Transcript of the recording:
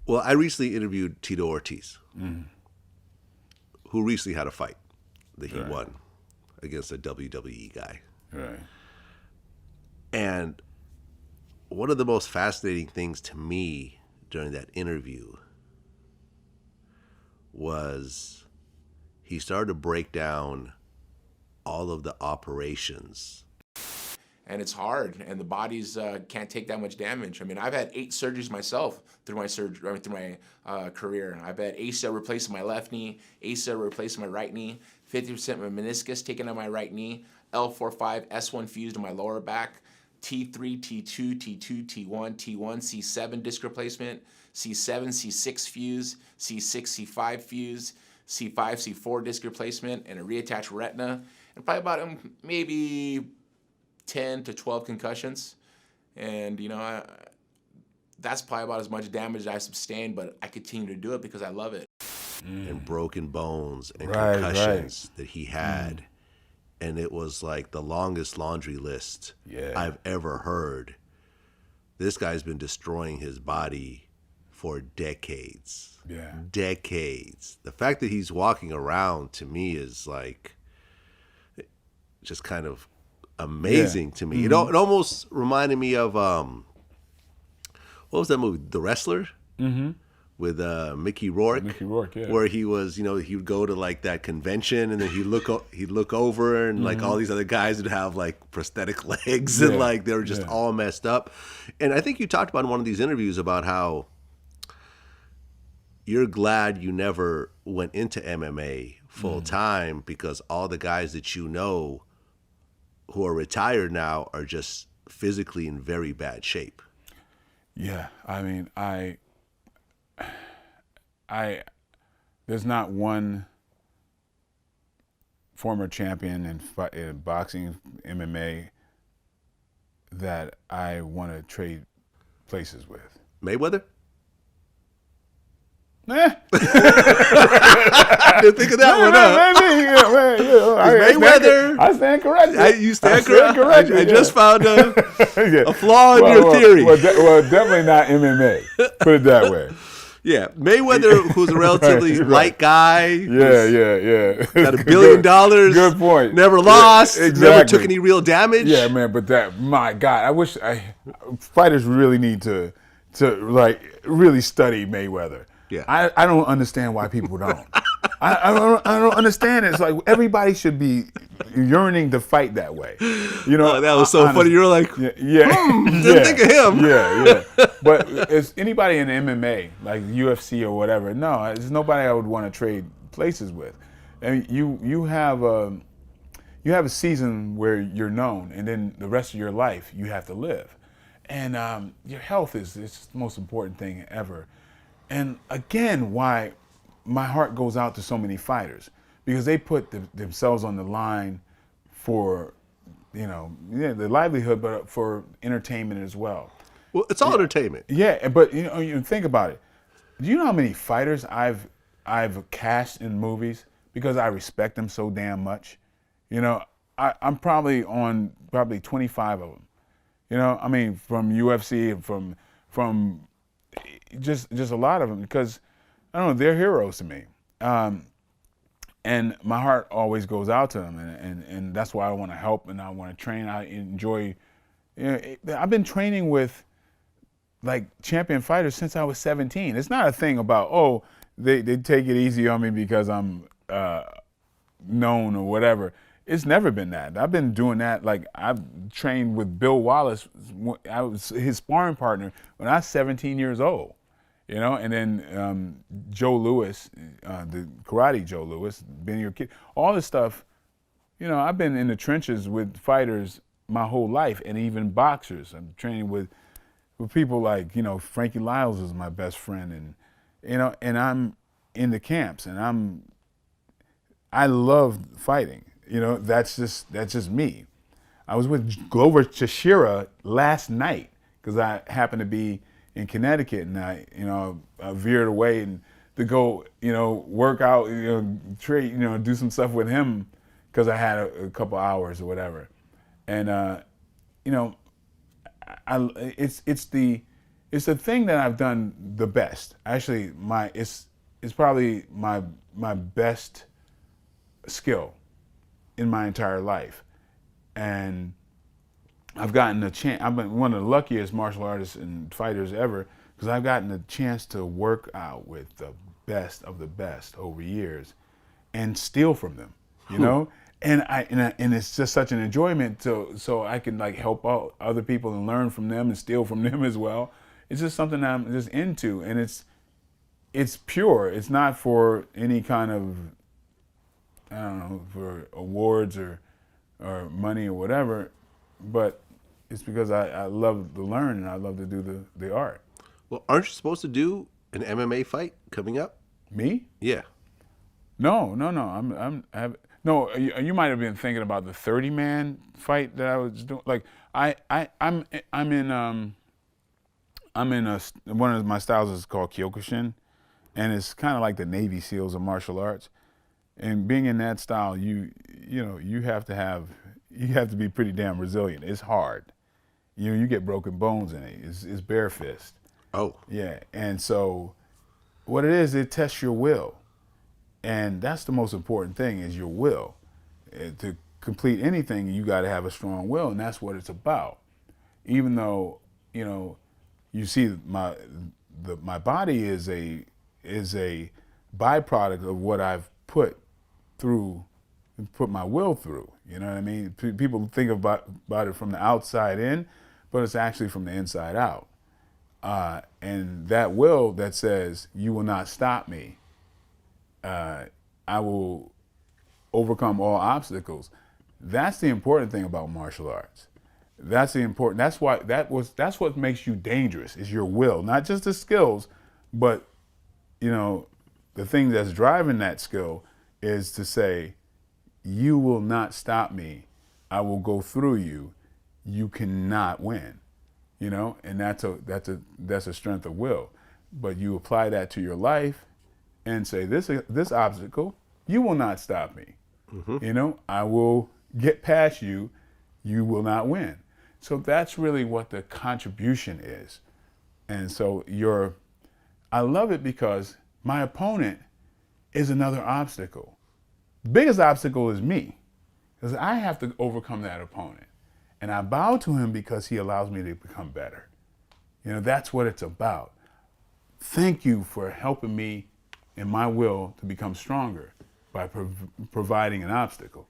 Well, I recently interviewed Tito Ortiz, who recently had a fight that he won against a WWE guy. Right. And one of the most fascinating things to me during that interview was he started to break down all of the operations. And it's hard, and the bodies can't take that much damage. I mean, I've had 8 surgeries myself through my career. I've had ACL replacing my left knee, ACL replacing my right knee, 50% of my meniscus taken out my right knee, L4-5, S1 fused in my lower back, T3, T2, T2, T1, T1, C7 disc replacement, C7, C6 fuse, C6, C5 fuse, C5, C4 disc replacement, and a reattached retina, and probably about maybe 10 to 12 concussions. And, you know, that's probably about as much damage as I sustained, but I continue to do it because I love it. And broken bones and concussions that he had. And it was like the longest laundry list I've ever heard. This guy's been destroying his body for decades. Yeah. Decades. The fact that he's walking around to me is like just kind of amazing to me. It almost reminded me of what was that movie? The Wrestler? With Mickey Rourke. Mickey Rourke, where he was, you know, he would go to like that convention and then he'd look over and like all these other guys would have like prosthetic legs and like they were just all messed up. And I think you talked about in one of these interviews about how you're glad you never went into MMA full time because all the guys that you know who are retired now are just physically in very bad shape. Yeah, I mean, there's not one former champion in boxing, MMA, that I want to trade places with. Mayweather? Eh. I didn't think of that one, huh? Mayweather. I stand corrected. You stand corrected. I just found a flaw in your theory. Well, definitely not MMA. Put it that way. Yeah, Mayweather, who's a relatively light guy. Yeah. Got $1 billion. Good point. Never lost. Exactly. Never took any real damage. Yeah, man. But my God, fighters really need to like really study Mayweather. Yeah. I don't understand why people don't. I don't understand it. It's like everybody should be yearning to fight that way. You know, that was so funny. You're like, didn't think of him. Yeah. But is anybody in MMA, like UFC or whatever? No, there's nobody I would want to trade places with. And you have a season where you're known, and then the rest of your life you have to live, and your health is the most important thing ever. And again, why my heart goes out to so many fighters, because they put themselves on the line for, their livelihood, but for entertainment as well. Well, it's all entertainment. Yeah, but you think about it. Do you know how many fighters I've cast in movies because I respect them so damn much? I'm probably on 25 of them. I mean, from UFC and from just a lot of them, because I don't know, they're heroes to me, and my heart always goes out to them, and that's why I want to help and I want to train. I enjoy. I've been training with like champion fighters since I was 17. It's not a thing about they take it easy on me because I'm known or whatever. It's never been that. I've been doing that. Like, I've trained with Bill Wallace. I was his sparring partner when I was 17 years old. And then Joe Louis, the karate Joe Louis, been your kid, all this stuff. I've been in the trenches with fighters my whole life, and even boxers. I'm training with people like, Frankie Lyles is my best friend, and I'm in the camps, and I love fighting. That's just me. I was with Glover Teixeira last night because I happened to be in Connecticut, and I veered away and to go, work out, trade, do some stuff with him because I had a couple hours or whatever. And it's it's the thing that I've done the best. Actually, it's probably my best skill in my entire life, and I've gotten a chance. I've been one of the luckiest martial artists and fighters ever because I've gotten a chance to work out with the best of the best over years, and steal from them. You know, and it's just such an enjoyment so I can like help out other people and learn from them and steal from them as well. It's just something that I'm just into, and it's pure. It's not for any kind of, I don't know, for awards or money or whatever, but it's because I love to learn and I love to do the art. Well, aren't you supposed to do an MMA fight coming up? Me? Yeah. No. No, you might have been thinking about the 30-man fight that I was doing. Like I'm in one of my styles is called Kyokushin, and it's kind of like the Navy SEALs of martial arts. And being in that style, you have to be pretty damn resilient. It's hard. You get broken bones in it. It's bare fist. Oh. Yeah, and so what it is, it tests your will. And that's the most important thing is your will. To complete anything, you got to have a strong will, and that's what it's about. Even though, you see my body is a byproduct of what I've put my will through. You know what I mean? People think about it from the outside in, but it's actually from the inside out. And that will that says, you will not stop me. I will overcome all obstacles. That's the important thing about martial arts. That's what makes you dangerous is your will, not just the skills, but the thing that's driving that skill is to say, you will not stop me. I will go through you. You cannot win. And that's a strength of will. But you apply that to your life and say, this obstacle, you will not stop me. Mm-hmm. I will get past you. You will not win. So that's really what the contribution is. And so I love it because my opponent is another obstacle. Biggest obstacle is me, because I have to overcome that opponent. And I bow to him because he allows me to become better. That's what it's about. Thank you for helping me in my will to become stronger by providing an obstacle.